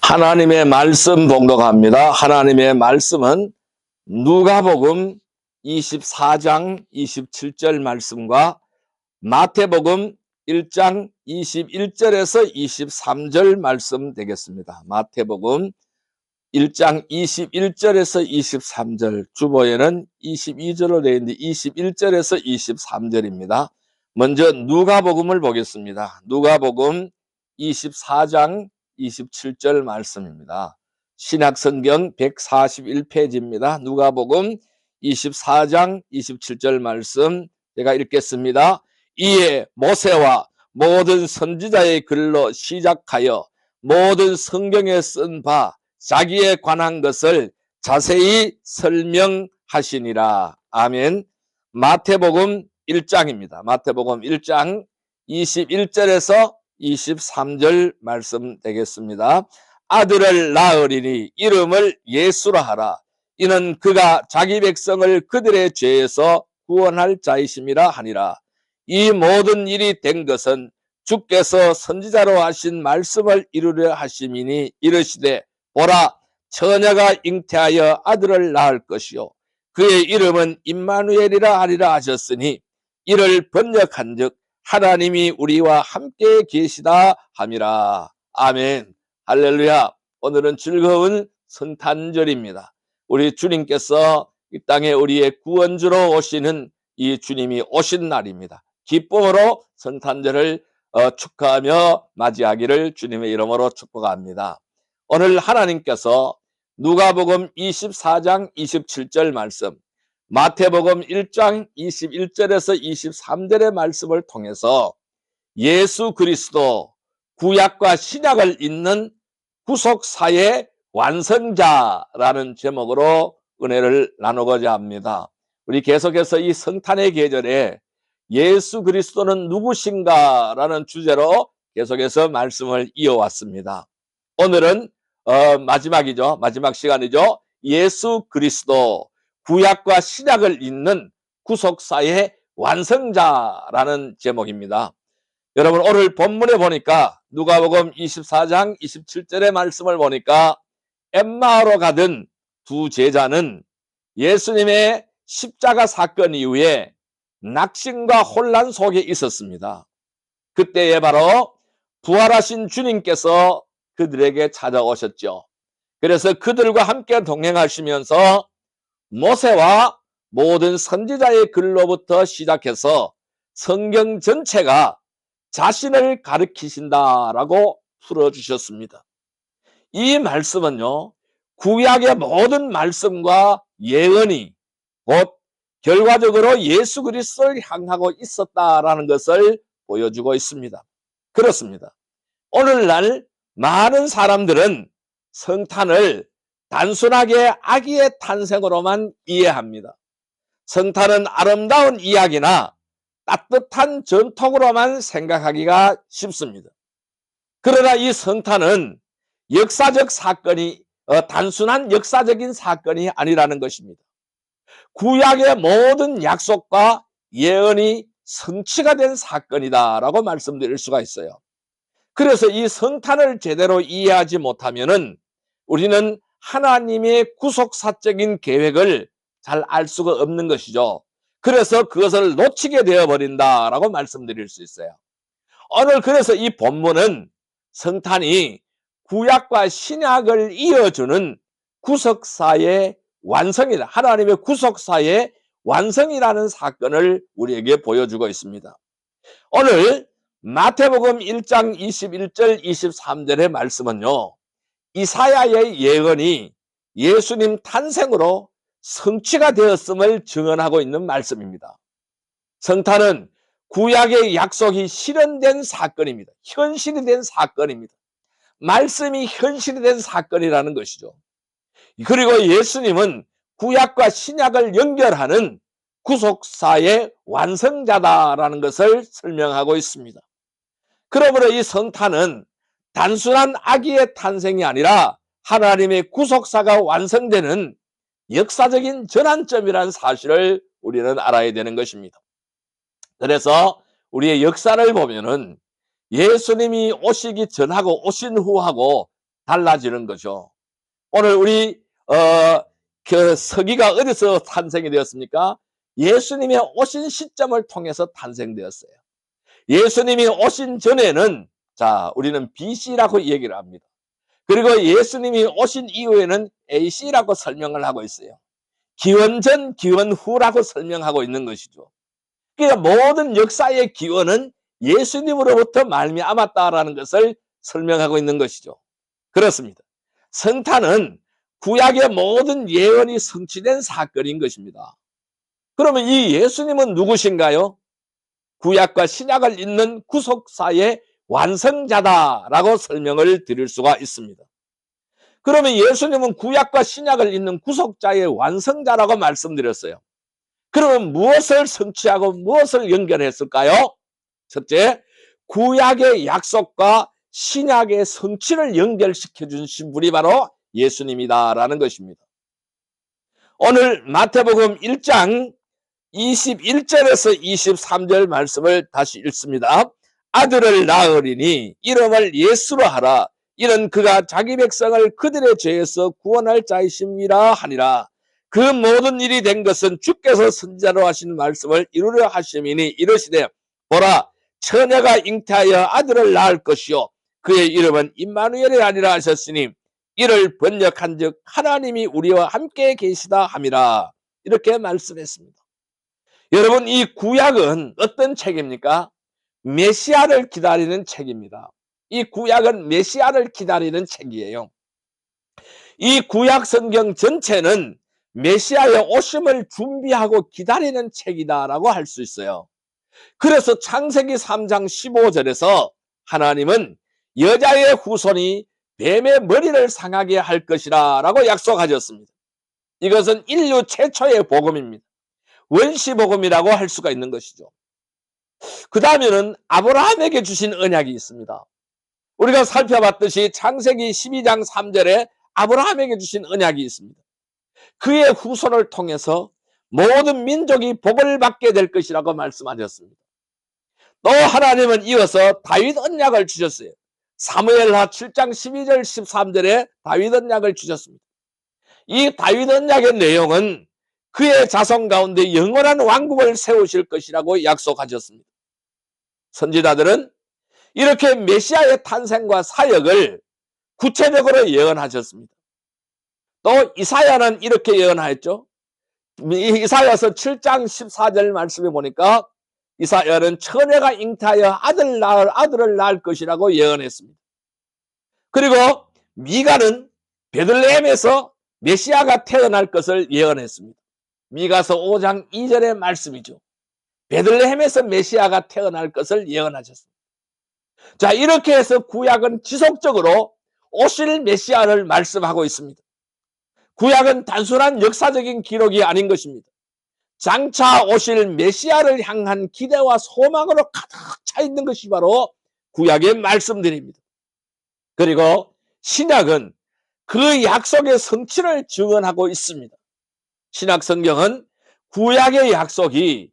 하나님의 말씀 봉독합니다. 하나님의 말씀은 누가복음 24장 27절 말씀과 마태복음 1장 21절에서 23절 말씀 되겠습니다. 마태복음 1장 21절에서 23절, 주보에는 22절로 되어 있는데 21절에서 23절입니다. 먼저 누가복음을 보겠습니다. 누가복음 24장 27절 말씀입니다. 신약성경 141페이지입니다. 누가복음 24장 27절 말씀 제가 읽겠습니다. 이에 모세와 모든 선지자의 글로 시작하여 모든 성경에 쓴 바 자기에 관한 것을 자세히 설명하시니라. 아멘. 마태복음 1장입니다. 마태복음 1장 21절에서 23절 말씀 되겠습니다. 아들을 낳으리니 이름을 예수라 하라. 이는 그가 자기 백성을 그들의 죄에서 구원할 자이심이라 하니라. 이 모든 일이 된 것은 주께서 선지자로 하신 말씀을 이루려 하심이니 이르시되 보라, 처녀가 잉태하여 아들을 낳을 것이요 그의 이름은 임마누엘이라 하리라 하셨으니 이를 번역한즉 하나님이 우리와 함께 계시다 함이라. 아멘. 할렐루야. 오늘은 즐거운 성탄절입니다. 우리 주님께서 이 땅에 우리의 구원주로 오시는 이 주님이 오신 날입니다. 기쁨으로 성탄절을 축하하며 맞이하기를 주님의 이름으로 축복합니다. 오늘 하나님께서 누가복음 24장 27절 말씀, 마태복음 1장 21절에서 23절의 말씀을 통해서 예수 그리스도 구약과 신약을 잇는 구속사의 완성자라는 제목으로 은혜를 나누고자 합니다. 우리 계속해서 이 성탄의 계절에 예수 그리스도는 누구신가라는 주제로 계속해서 말씀을 이어왔습니다. 오늘은 마지막이죠. 마지막 시간이죠. 예수 그리스도 구약과 신약을 잇는 구속사의 완성자라는 제목입니다. 여러분, 오늘 본문에 보니까 누가복음 24장 27절의 말씀을 보니까 엠마오로 가던 두 제자는 예수님의 십자가 사건 이후에 낙심과 혼란 속에 있었습니다. 그때에 바로 부활하신 주님께서 그들에게 찾아오셨죠. 그래서 그들과 함께 동행하시면서 모세와 모든 선지자의 글로부터 시작해서 성경 전체가 자신을 가르치신다라고 풀어주셨습니다. 이 말씀은요, 구약의 모든 말씀과 예언이 곧 결과적으로 예수 그리스도를 향하고 있었다라는 것을 보여주고 있습니다. 그렇습니다. 오늘날 많은 사람들은 성탄을 단순하게 아기의 탄생으로만 이해합니다. 성탄은 아름다운 이야기나 따뜻한 전통으로만 생각하기가 쉽습니다. 그러나 이 성탄은 역사적 사건이 단순한 역사적인 사건이 아니라는 것입니다. 구약의 모든 약속과 예언이 성취가 된 사건이다라고 말씀드릴 수가 있어요. 그래서 이 성탄을 제대로 이해하지 못하면은 우리는 하나님의 구속사적인 계획을 잘 알 수가 없는 것이죠. 그래서 그것을 놓치게 되어버린다라고 말씀드릴 수 있어요. 오늘 그래서 이 본문은 성탄이 구약과 신약을 이어주는 구속사의 완성이다. 하나님의 구속사의 완성이라는 사건을 우리에게 보여주고 있습니다. 오늘 마태복음 1장 21절 23절의 말씀은요, 이사야의 예언이 예수님 탄생으로 성취가 되었음을 증언하고 있는 말씀입니다. 성탄은 구약의 약속이 실현된 사건입니다. 현실이 된 사건입니다. 말씀이 현실이 된 사건이라는 것이죠. 그리고 예수님은 구약과 신약을 연결하는 구속사의 완성자다라는 것을 설명하고 있습니다. 그러므로 이 성탄은 단순한 아기의 탄생이 아니라 하나님의 구속사가 완성되는 역사적인 전환점이라는 사실을 우리는 알아야 되는 것입니다. 그래서 우리의 역사를 보면은 예수님이 오시기 전하고 오신 후하고 달라지는 거죠. 오늘 우리 그 서기가 어디서 탄생이 되었습니까? 예수님의 오신 시점을 통해서 탄생되었어요. 예수님이 오신 전에는 자, 우리는 BC라고 얘기를 합니다. 그리고 예수님이 오신 이후에는 AC라고 설명을 하고 있어요. 기원 전, 기원 후라고 설명하고 있는 것이죠. 그러니까 모든 역사의 기원은 예수님으로부터 말미암았다라는 것을 설명하고 있는 것이죠. 그렇습니다. 성탄은 구약의 모든 예언이 성취된 사건인 것입니다. 그러면 이 예수님은 누구신가요? 구약과 신약을 잇는 구속사의 완성자다라고 설명을 드릴 수가 있습니다. 그러면 예수님은 구약과 신약을 잇는 구속자의 완성자라고 말씀드렸어요. 그러면 무엇을 성취하고 무엇을 연결했을까요? 첫째, 구약의 약속과 신약의 성취를 연결시켜 주신 분이 바로 예수님이다라는 것입니다. 오늘 마태복음 1장 21절에서 23절 말씀을 다시 읽습니다. 아들을 낳으리니 이름을 예수로 하라. 이는 그가 자기 백성을 그들의 죄에서 구원할 자이심이라 하니라. 그 모든 일이 된 것은 주께서 선지자로 하신 말씀을 이루려 하심이니 이르시되 보라 처녀가 잉태하여 아들을 낳을 것이요 그의 이름은 임마누엘이 아니라 하셨으니 이를 번역한즉 하나님이 우리와 함께 계시다 함이라. 이렇게 말씀했습니다. 여러분, 이 구약은 어떤 책입니까? 메시아를 기다리는 책입니다. 이 구약은 메시아를 기다리는 책이에요. 이 구약 성경 전체는 메시아의 오심을 준비하고 기다리는 책이다라고 할 수 있어요. 그래서 창세기 3장 15절에서 하나님은 여자의 후손이 뱀의 머리를 상하게 할 것이라 라고 약속하셨습니다. 이것은 인류 최초의 복음입니다. 원시복음이라고 할 수가 있는 것이죠. 그 다음에는 아브라함에게 주신 언약이 있습니다. 우리가 살펴봤듯이 창세기 12장 3절에 아브라함에게 주신 언약이 있습니다. 그의 후손을 통해서 모든 민족이 복을 받게 될 것이라고 말씀하셨습니다. 또 하나님은 이어서 다윗 언약을 주셨어요. 사무엘하 7장 12절 13절에 다윗 언약을 주셨습니다. 이 다윗 언약의 내용은 그의 자손 가운데 영원한 왕국을 세우실 것이라고 약속하셨습니다. 선지자들은 이렇게 메시아의 탄생과 사역을 구체적으로 예언하셨습니다. 또 이사야는 이렇게 예언하였죠. 이사야서 7장 14절 말씀에 보니까 이사야는 처녀가 잉태하여 아들을 낳을 것이라고 예언했습니다. 그리고 미가는 베들레헴에서 메시아가 태어날 것을 예언했습니다. 미가서 5장 2절의 말씀이죠. 베들레헴에서 메시아가 태어날 것을 예언하셨습니다. 자, 이렇게 해서 구약은 지속적으로 오실 메시아를 말씀하고 있습니다. 구약은 단순한 역사적인 기록이 아닌 것입니다. 장차 오실 메시아를 향한 기대와 소망으로 가득 차 있는 것이 바로 구약의 말씀들입니다. 그리고 신약은 그 약속의 성취를 증언하고 있습니다. 신약 성경은 구약의 약속이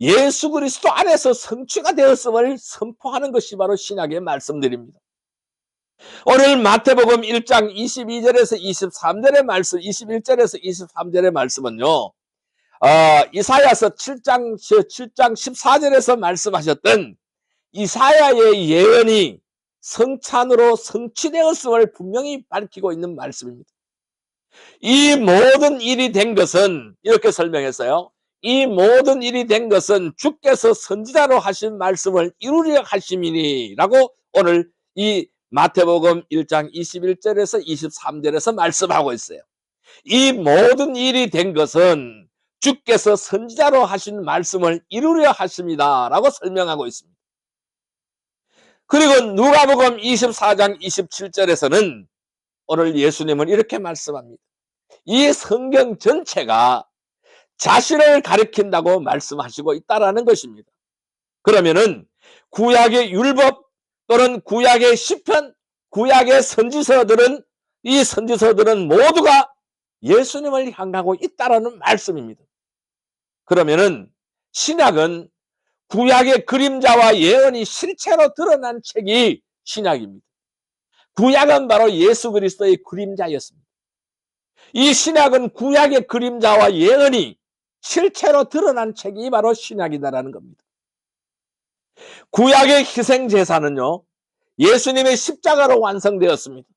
예수 그리스도 안에서 성취가 되었음을 선포하는 것이 바로 신약의 말씀들입니다. 오늘 마태복음 1장 22절에서 23절의 말씀, 21절에서 23절의 말씀은요, 이사야서 7장 14절에서 말씀하셨던 이사야의 예언이 성찬으로 성취되었음을 분명히 밝히고 있는 말씀입니다. 이 모든 일이 된 것은 이렇게 설명했어요. 이 모든 일이 된 것은 주께서 선지자로 하신 말씀을 이루려 하심이니 라고 오늘 이 마태복음 1장 21절에서 23절에서 말씀하고 있어요. 이 모든 일이 된 것은 주께서 선지자로 하신 말씀을 이루려 하십니다 라고 설명하고 있습니다. 그리고 누가복음 24장 27절에서는 오늘 예수님은 이렇게 말씀합니다. 이 성경 전체가 자신을 가리킨다고 말씀하시고 있다라는 것입니다. 그러면은 구약의 율법 또는 구약의 시편, 구약의 선지서들은 이 선지서들은 모두가 예수님을 향하고 있다라는 말씀입니다. 그러면은 신약은 구약의 그림자와 예언이 실체로 드러난 책이 신약입니다. 구약은 바로 예수 그리스도의 그림자였습니다. 이 신약은 구약의 그림자와 예언이 실체로 드러난 책이 바로 신약이다라는 겁니다. 구약의 희생제사는요, 예수님의 십자가로 완성되었습니다.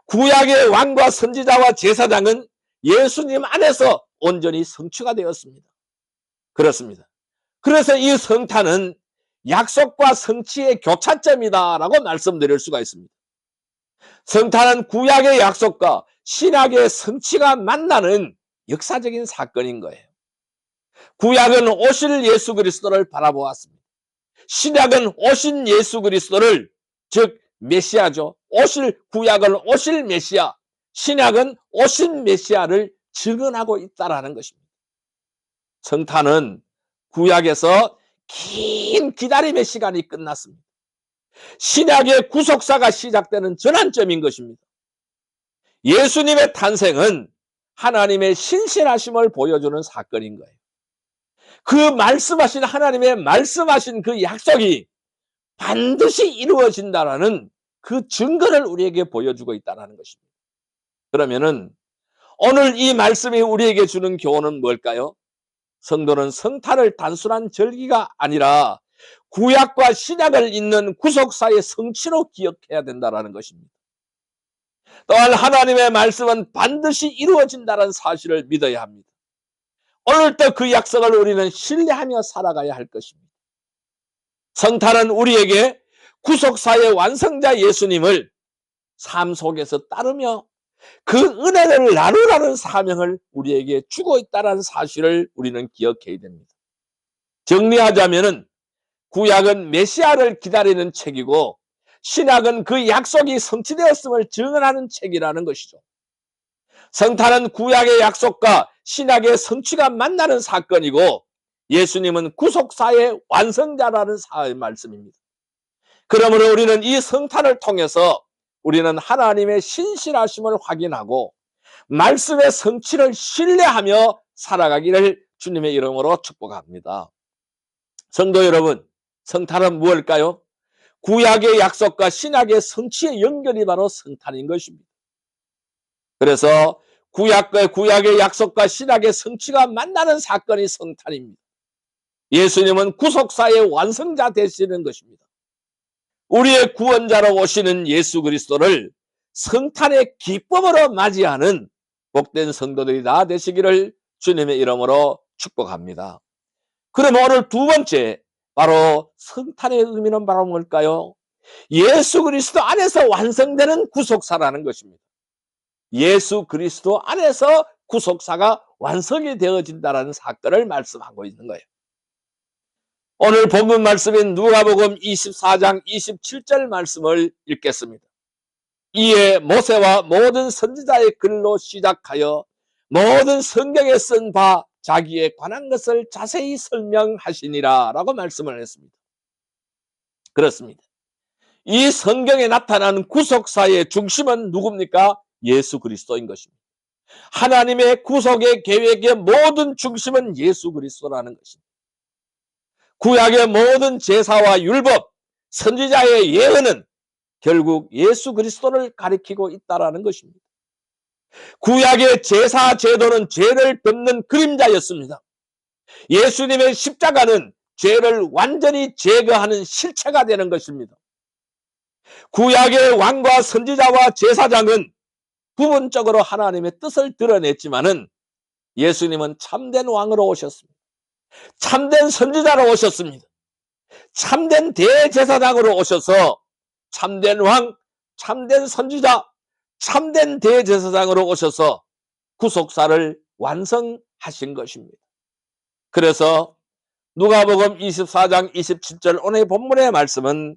구약의 왕과 선지자와 제사장은 예수님 안에서 온전히 성취가 되었습니다. 그렇습니다. 그래서 이 성탄은 약속과 성취의 교차점이다라고 말씀드릴 수가 있습니다. 성탄은 구약의 약속과 신약의 성취가 만나는 역사적인 사건인 거예요. 구약은 오실 예수 그리스도를 바라보았습니다. 신약은 오신 예수 그리스도를, 즉 메시아죠. 구약은 오실 메시아, 신약은 오신 메시아를 증언하고 있다라는 것입니다. 성탄은 구약에서 긴 기다림의 시간이 끝났습니다. 신약의 구속사가 시작되는 전환점인 것입니다. 예수님의 탄생은 하나님의 신실하심을 보여주는 사건인 거예요. 그 말씀하신 하나님의 말씀하신 그 약속이 반드시 이루어진다라는 그 증거를 우리에게 보여주고 있다는 것입니다. 그러면은 오늘 이 말씀이 우리에게 주는 교훈은 뭘까요? 성도는 성탄을 단순한 절기가 아니라 구약과 신약을 잇는 구속사의 성취로 기억해야 된다는 것입니다. 또한 하나님의 말씀은 반드시 이루어진다는 사실을 믿어야 합니다. 오늘도 그 약속을 우리는 신뢰하며 살아가야 할 것입니다. 성탄은 우리에게 구속사의 완성자 예수님을 삶 속에서 따르며 그 은혜를 나누라는 사명을 우리에게 주고 있다는 사실을 우리는 기억해야 됩니다. 정리하자면은 구약은 메시아를 기다리는 책이고 신약은 그 약속이 성취되었음을 증언하는 책이라는 것이죠. 성탄은 구약의 약속과 신약의 성취가 만나는 사건이고 예수님은 구속사의 완성자라는 말씀입니다. 그러므로 우리는 이 성탄을 통해서 우리는 하나님의 신실하심을 확인하고 말씀의 성취를 신뢰하며 살아가기를 주님의 이름으로 축복합니다. 성도 여러분, 성탄은 무엇일까요? 구약의 약속과 신약의 성취의 연결이 바로 성탄인 것입니다. 그래서 구약의 약속과 신약의 성취가 만나는 사건이 성탄입니다. 예수님은 구속사의 완성자 되시는 것입니다. 우리의 구원자로 오시는 예수 그리스도를 성탄의 기쁨으로 맞이하는 복된 성도들이 다 되시기를 주님의 이름으로 축복합니다. 그럼 오늘 두 번째, 바로 성탄의 의미는 바로 뭘까요? 예수 그리스도 안에서 완성되는 구속사라는 것입니다. 예수 그리스도 안에서 구속사가 완성이 되어진다는 사건을 말씀하고 있는 거예요. 오늘 본문 말씀인 누가복음 24장 27절 말씀을 읽겠습니다. 이에 모세와 모든 선지자의 글로 시작하여 모든 성경에 쓴 바 자기에 관한 것을 자세히 설명하시니라 라고 말씀을 했습니다. 그렇습니다. 이 성경에 나타나는 구속사의 중심은 누굽니까? 예수 그리스도인 것입니다. 하나님의 구속의 계획의 모든 중심은 예수 그리스도라는 것입니다. 구약의 모든 제사와 율법, 선지자의 예언은 결국 예수 그리스도를 가리키고 있다는 것입니다. 구약의 제사 제도는 죄를 덮는 그림자였습니다. 예수님의 십자가는 죄를 완전히 제거하는 실체가 되는 것입니다. 구약의 왕과 선지자와 제사장은 부분적으로 하나님의 뜻을 드러냈지만은 예수님은 참된 왕으로 오셨습니다. 참된 선지자로 오셨습니다. 참된 대제사장으로 오셔서 참된 왕, 참된 선지자, 참된 대제사장으로 오셔서 구속사를 완성하신 것입니다. 그래서 누가복음 24장 27절 오늘 본문의 말씀은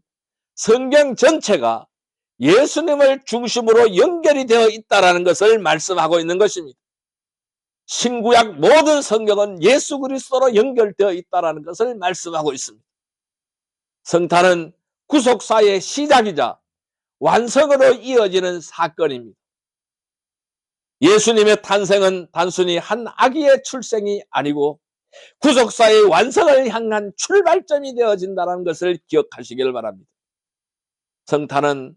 성경 전체가 예수님을 중심으로 연결이 되어 있다는 것을 말씀하고 있는 것입니다. 신구약 모든 성경은 예수 그리스도로 연결되어 있다는 것을 말씀하고 있습니다. 성탄은 구속사의 시작이자 완성으로 이어지는 사건입니다. 예수님의 탄생은 단순히 한 아기의 출생이 아니고 구속사의 완성을 향한 출발점이 되어진다는 것을 기억하시길 바랍니다. 성탄은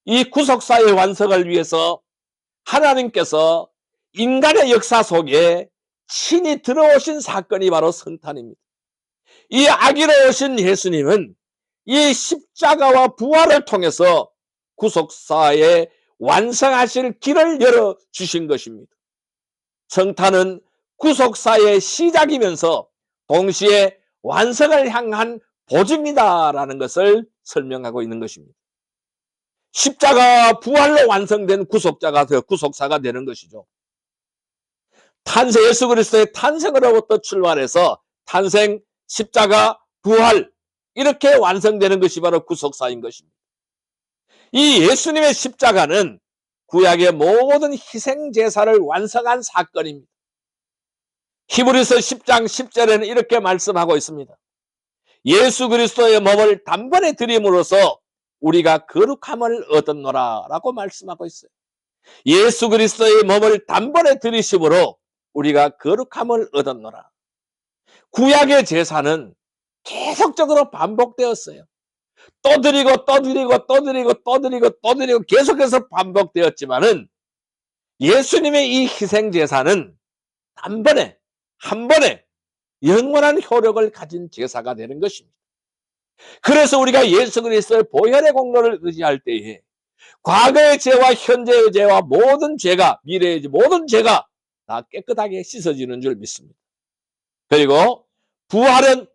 이 구속사의 완성을 위해서 하나님께서 인간의 역사 속에 친히 들어오신 사건이 바로 성탄입니다. 이 아기로 오신 예수님은 이 십자가와 부활을 통해서 구속사의 완성하실 길을 열어주신 것입니다. 성탄은 구속사의 시작이면서 동시에 완성을 향한 보증이다라는 것을 설명하고 있는 것입니다. 십자가 부활로 완성된 구속사가 되는 것이죠. 예수 그리스도의 탄생으로부터 출발해서 탄생, 십자가, 부활 이렇게 완성되는 것이 바로 구속사인 것입니다. 이 예수님의 십자가는 구약의 모든 희생제사를 완성한 사건입니다. 히브리서 10장 10절에는 이렇게 말씀하고 있습니다. 예수 그리스도의 몸을 단번에 드림으로써 우리가 거룩함을 얻었노라 라고 말씀하고 있어요. 예수 그리스도의 몸을 단번에 드리심으로 우리가 거룩함을 얻었노라. 구약의 제사는 계속적으로 반복되었어요. 또 드리고 계속해서 반복되었지만은 예수님의 이 희생제사는 단번에 한 번에 영원한 효력을 가진 제사가 되는 것입니다. 그래서 우리가 예수 그리스도의 보혈의 공로를 의지할 때에 과거의 죄와 현재의 죄와 모든 죄가, 미래의 죄, 모든 죄가 다 깨끗하게 씻어지는 줄 믿습니다. 그리고 부활은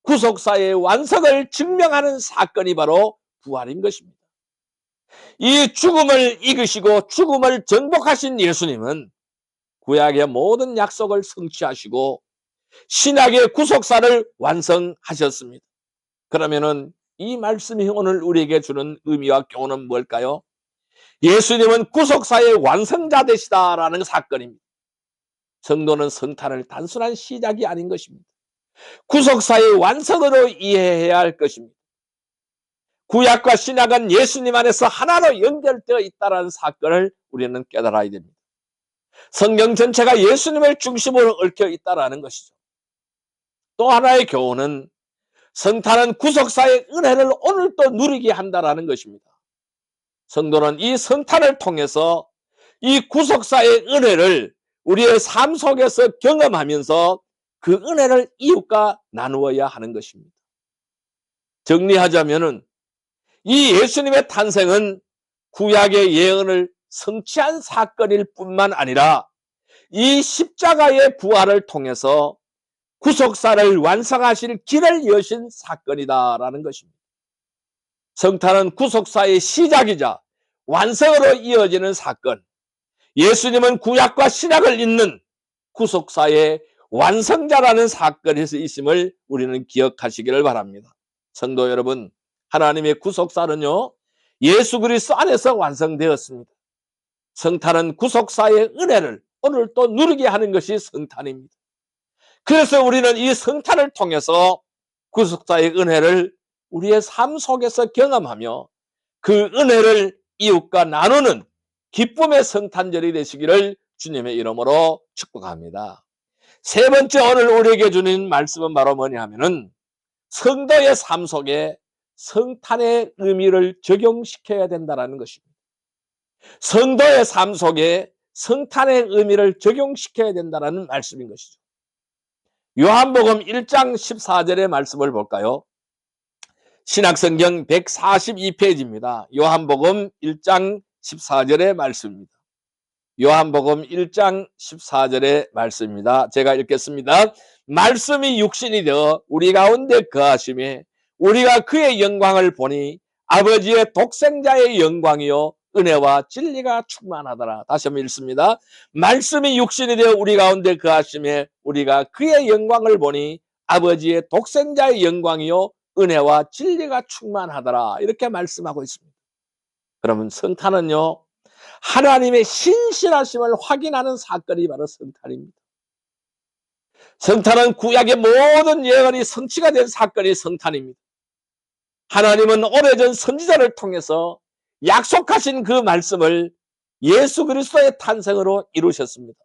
구속사의 완성을 증명하는 사건이 바로 부활인 것입니다. 이 죽음을 이기시고 죽음을 정복하신 예수님은 구약의 모든 약속을 성취하시고 신약의 구속사를 완성하셨습니다. 그러면은 이 말씀이 오늘 우리에게 주는 의미와 교훈은 뭘까요? 예수님은 구속사의 완성자 되시다라는 사건입니다. 성도는 성탄을 단순한 시작이 아닌 것입니다. 구속사의 완성으로 이해해야 할 것입니다. 구약과 신약은 예수님 안에서 하나로 연결되어 있다는 사건을 우리는 깨달아야 됩니다. 성경 전체가 예수님을 중심으로 얽혀 있다는 것이죠. 또 하나의 교훈은 성탄은 구속사의 은혜를 오늘도 누리게 한다는 것입니다. 성도는 이 성탄을 통해서 이 구속사의 은혜를 우리의 삶 속에서 경험하면서 그 은혜를 이웃과 나누어야 하는 것입니다. 정리하자면은 이 예수님의 탄생은 구약의 예언을 성취한 사건일 뿐만 아니라 이 십자가의 부활을 통해서 구속사를 완성하실 길을 여신 사건이다라는 것입니다. 성탄은 구속사의 시작이자 완성으로 이어지는 사건. 예수님은 구약과 신약을 잇는 구속사의 완성자라는 사건에서 있음을 우리는 기억하시기를 바랍니다. 성도 여러분, 하나님의 구속사는요, 예수 그리스도 안에서 완성되었습니다. 성탄은 구속사의 은혜를 오늘 또 누리게 하는 것이 성탄입니다. 그래서 우리는 이 성탄을 통해서 구속사의 은혜를 우리의 삶 속에서 경험하며 그 은혜를 이웃과 나누는 기쁨의 성탄절이 되시기를 주님의 이름으로 축복합니다. 세 번째 오늘 우리에게 주는 말씀은 바로 뭐냐 하면은 성도의 삶 속에 성탄의 의미를 적용시켜야 된다는 것입니다. 성도의 삶 속에 성탄의 의미를 적용시켜야 된다는 말씀인 것이죠. 요한복음 1장 14절의 말씀을 볼까요? 신약성경 142페이지입니다. 요한복음 1장 14절의 말씀입니다. 요한복음 1장 14절의 말씀입니다. 제가 읽겠습니다. 말씀이 육신이 되어 우리 가운데 거하심에 우리가 그의 영광을 보니 아버지의 독생자의 영광이요 은혜와 진리가 충만하더라. 다시 한번 읽습니다. 말씀이 육신이 되어 우리 가운데 거하심에 우리가 그의 영광을 보니 아버지의 독생자의 영광이요 은혜와 진리가 충만하더라. 이렇게 말씀하고 있습니다. 그러면 성탄은요, 하나님의 신실하심을 확인하는 사건이 바로 성탄입니다. 성탄은 구약의 모든 예언이 성취가 된 사건이 성탄입니다. 하나님은 오래전 선지자를 통해서 약속하신 그 말씀을 예수 그리스도의 탄생으로 이루셨습니다.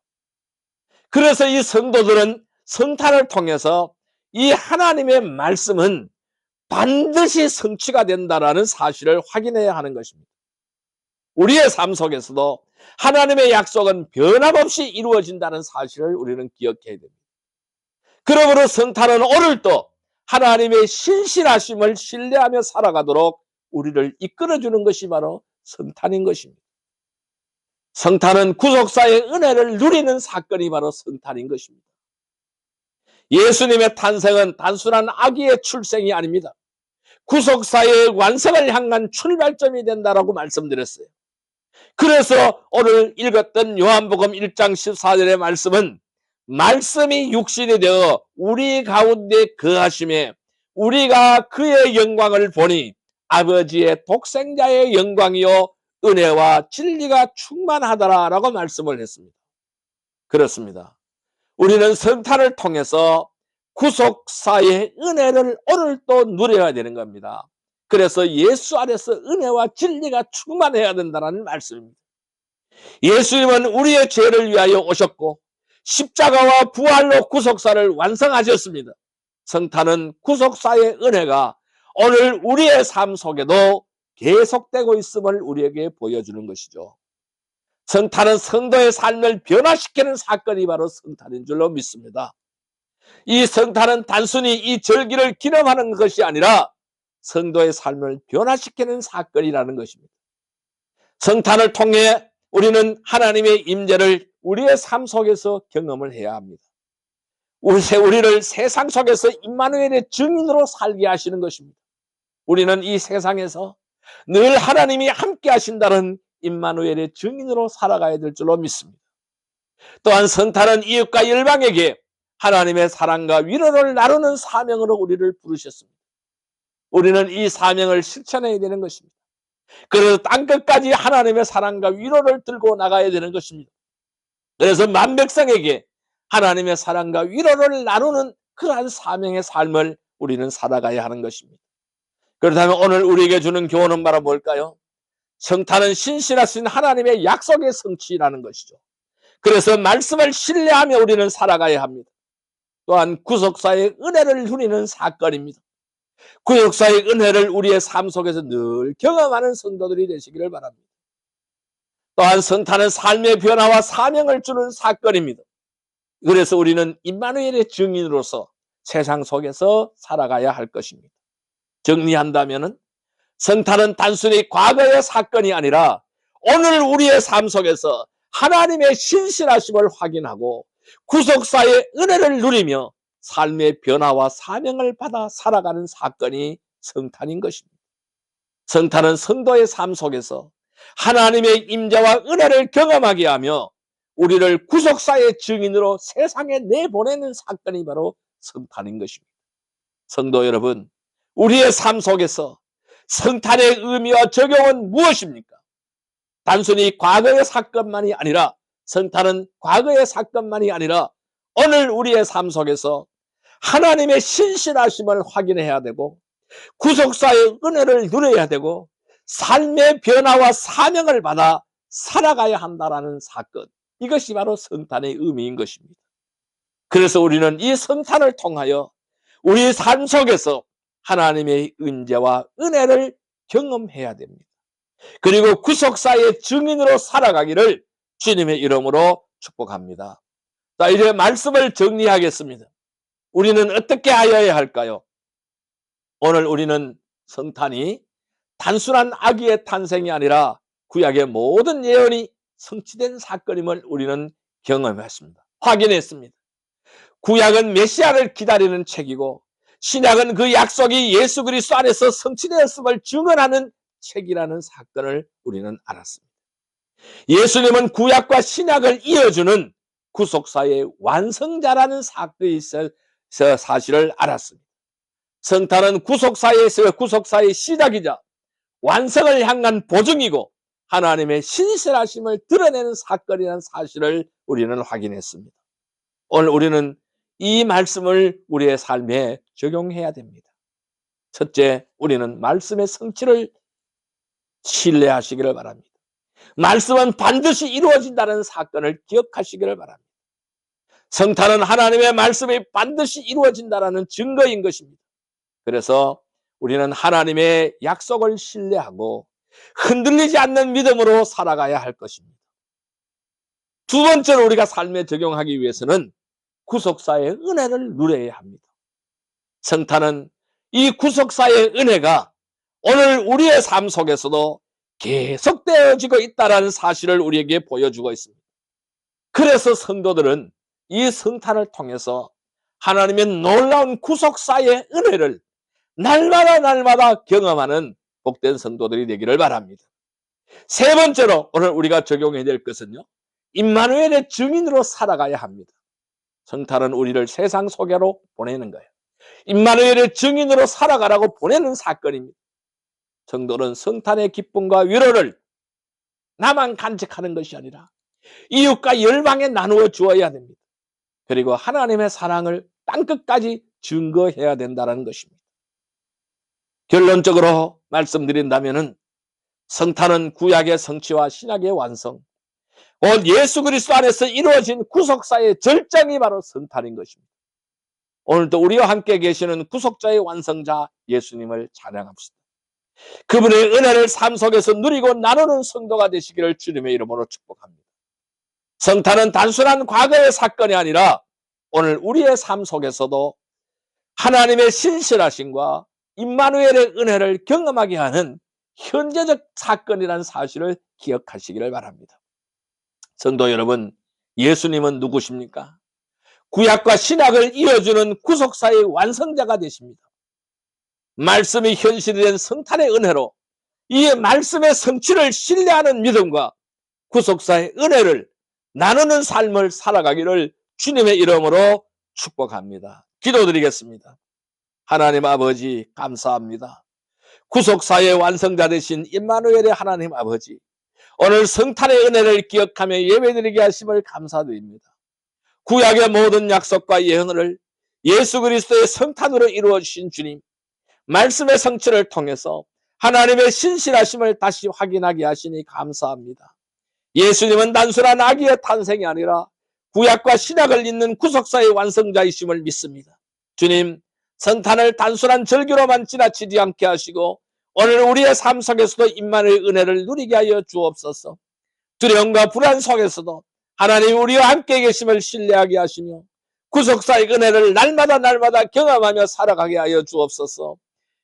그래서 이 성도들은 성탄을 통해서 이 하나님의 말씀은 반드시 성취가 된다는 사실을 확인해야 하는 것입니다. 우리의 삶 속에서도 하나님의 약속은 변함없이 이루어진다는 사실을 우리는 기억해야 됩니다. 그러므로 성탄은 오늘도 하나님의 신실하심을 신뢰하며 살아가도록 우리를 이끌어주는 것이 바로 성탄인 것입니다. 성탄은 구속사의 은혜를 누리는 사건이 바로 성탄인 것입니다. 예수님의 탄생은 단순한 아기의 출생이 아닙니다. 구속사의 완성을 향한 출발점이 된다라고 말씀드렸어요. 그래서 오늘 읽었던 요한복음 1장 14절의 말씀은 말씀이 육신이 되어 우리 가운데 거하심에 우리가 그의 영광을 보니 아버지의 독생자의 영광이요 은혜와 진리가 충만하더라라고 말씀을 했습니다. 그렇습니다. 우리는 성탄을 통해서 구속사의 은혜를 오늘 또 누려야 되는 겁니다. 그래서 예수 안에서 은혜와 진리가 충만해야 된다는 말씀입니다. 예수님은 우리의 죄를 위하여 오셨고 십자가와 부활로 구속사를 완성하셨습니다. 성탄은 구속사의 은혜가 오늘 우리의 삶 속에도 계속되고 있음을 우리에게 보여주는 것이죠. 성탄은 성도의 삶을 변화시키는 사건이 바로 성탄인 줄로 믿습니다. 이 성탄은 단순히 이 절기를 기념하는 것이 아니라 성도의 삶을 변화시키는 사건이라는 것입니다. 성탄을 통해 우리는 하나님의 임재를 우리의 삶 속에서 경험을 해야 합니다. 우리를 세상 속에서 임마누엘의 증인으로 살게 하시는 것입니다. 우리는 이 세상에서 늘 하나님이 함께 하신다는 임마누엘의 증인으로 살아가야 될 줄로 믿습니다. 또한 성탄은 이웃과 열방에게 하나님의 사랑과 위로를 나누는 사명으로 우리를 부르셨습니다. 우리는 이 사명을 실천해야 되는 것입니다. 그래서 땅끝까지 하나님의 사랑과 위로를 들고 나가야 되는 것입니다. 그래서 만백성에게 하나님의 사랑과 위로를 나누는 그러한 사명의 삶을 우리는 살아가야 하는 것입니다. 그렇다면 오늘 우리에게 주는 교훈은 바로 뭘까요? 성탄은 신실하신 하나님의 약속의 성취라는 것이죠. 그래서 말씀을 신뢰하며 우리는 살아가야 합니다. 또한 구속사의 은혜를 누리는 사건입니다. 구속사의 은혜를 우리의 삶 속에서 늘 경험하는 성도들이 되시기를 바랍니다. 또한 성탄은 삶의 변화와 사명을 주는 사건입니다. 그래서 우리는 임마누엘의 증인으로서 세상 속에서 살아가야 할 것입니다. 정리한다면 성탄은 단순히 과거의 사건이 아니라 오늘 우리의 삶 속에서 하나님의 신실하심을 확인하고 구속사의 은혜를 누리며 삶의 변화와 사명을 받아 살아가는 사건이 성탄인 것입니다. 성탄은 성도의 삶 속에서 하나님의 임재와 은혜를 경험하게 하며 우리를 구속사의 증인으로 세상에 내보내는 사건이 바로 성탄인 것입니다. 성도 여러분, 우리의 삶 속에서 성탄의 의미와 적용은 무엇입니까? 단순히 과거의 사건만이 아니라 성탄은 과거의 사건만이 아니라 오늘 우리의 삶 속에서 하나님의 신실하심을 확인해야 되고 구속사의 은혜를 누려야 되고 삶의 변화와 사명을 받아 살아가야 한다는 사건, 이것이 바로 성탄의 의미인 것입니다. 그래서 우리는 이 성탄을 통하여 우리 삶 속에서 하나님의 임재와 은혜를 경험해야 됩니다. 그리고 구속사의 증인으로 살아가기를 주님의 이름으로 축복합니다. 자, 이제 말씀을 정리하겠습니다. 우리는 어떻게 하여야 할까요? 오늘 우리는 성탄이 단순한 아기의 탄생이 아니라 구약의 모든 예언이 성취된 사건임을 우리는 경험했습니다. 확인했습니다. 구약은 메시아를 기다리는 책이고 신약은 그 약속이 예수 그리스도 안에서 성취되었음을 증언하는 책이라는 사건을 우리는 알았습니다. 예수님은 구약과 신약을 이어주는 구속사의 완성자라는 사실을 알았습니다. 성탄은 구속사의 시작이자 완성을 향한 보증이고 하나님의 신실하심을 드러내는 사건이라는 사실을 우리는 확인했습니다. 오늘 우리는 이 말씀을 우리의 삶에 적용해야 됩니다. 첫째, 우리는 말씀의 성취를 신뢰하시기를 바랍니다. 말씀은 반드시 이루어진다는 사건을 기억하시기를 바랍니다. 성탄은 하나님의 말씀이 반드시 이루어진다는 증거인 것입니다. 그래서 우리는 하나님의 약속을 신뢰하고 흔들리지 않는 믿음으로 살아가야 할 것입니다. 두 번째로 우리가 삶에 적용하기 위해서는 구속사의 은혜를 누려야 합니다. 성탄은 이 구속사의 은혜가 오늘 우리의 삶 속에서도 계속되어지고 있다는 사실을 우리에게 보여주고 있습니다. 그래서 성도들은 이 성탄을 통해서 하나님의 놀라운 구속사의 은혜를 날마다 경험하는 복된 성도들이 되기를 바랍니다. 세 번째로 오늘 우리가 적용해야 될 것은요, 임마누엘의 증인으로 살아가야 합니다. 성탄은 우리를 세상 소개로 보내는 거예요. 임마누엘의 증인으로 살아가라고 보내는 사건입니다. 성도는 성탄의 기쁨과 위로를 나만 간직하는 것이 아니라 이웃과 열방에 나누어 주어야 됩니다. 그리고 하나님의 사랑을 땅끝까지 증거해야 된다는 것입니다. 결론적으로 말씀드린다면 성탄은 구약의 성취와 신약의 완성, 곧 예수 그리스도 안에서 이루어진 구속사의 절정이 바로 성탄인 것입니다. 오늘도 우리와 함께 계시는 구속자의 완성자 예수님을 찬양합시다. 그분의 은혜를 삶 속에서 누리고 나누는 성도가 되시기를 주님의 이름으로 축복합니다. 성탄은 단순한 과거의 사건이 아니라 오늘 우리의 삶 속에서도 하나님의 신실하심과 임마누엘의 은혜를 경험하게 하는 현재적 사건이라는 사실을 기억하시기를 바랍니다. 성도 여러분, 예수님은 누구십니까? 구약과 신약을 이어주는 구속사의 완성자가 되십니다. 말씀이 현실이 된 성탄의 은혜로 이 말씀의 성취를 신뢰하는 믿음과 구속사의 은혜를 나누는 삶을 살아가기를 주님의 이름으로 축복합니다. 기도드리겠습니다. 하나님 아버지, 감사합니다. 구속사의 완성자 되신 임마누엘의 하나님 아버지, 오늘 성탄의 은혜를 기억하며 예배드리게 하심을 감사드립니다. 구약의 모든 약속과 예언을 예수 그리스도의 성탄으로 이루어 주신 주님, 말씀의 성취를 통해서 하나님의 신실하심을 다시 확인하게 하시니 감사합니다. 예수님은 단순한 아기의 탄생이 아니라 구약과 신약을 잇는 구속사의 완성자이심을 믿습니다. 주님, 성탄을 단순한 절기로만 지나치지 않게 하시고 오늘 우리의 삶 속에서도 임마누엘의 은혜를 누리게 하여 주옵소서. 두려움과 불안 속에서도 하나님 우리와 함께 계심을 신뢰하게 하시며 구속사의 은혜를 날마다 경험하며 살아가게 하여 주옵소서.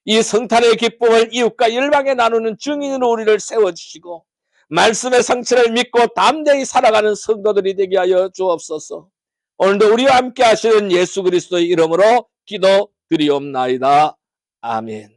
이 성탄의 기쁨을 이웃과 열방에 나누는 증인으로 우리를 세워주시고 말씀의 성취를 믿고 담대히 살아가는 성도들이 되게 하여 주옵소서. 오늘도 우리와 함께 하시는 예수 그리스도의 이름으로 기도드리옵나이다. 아멘.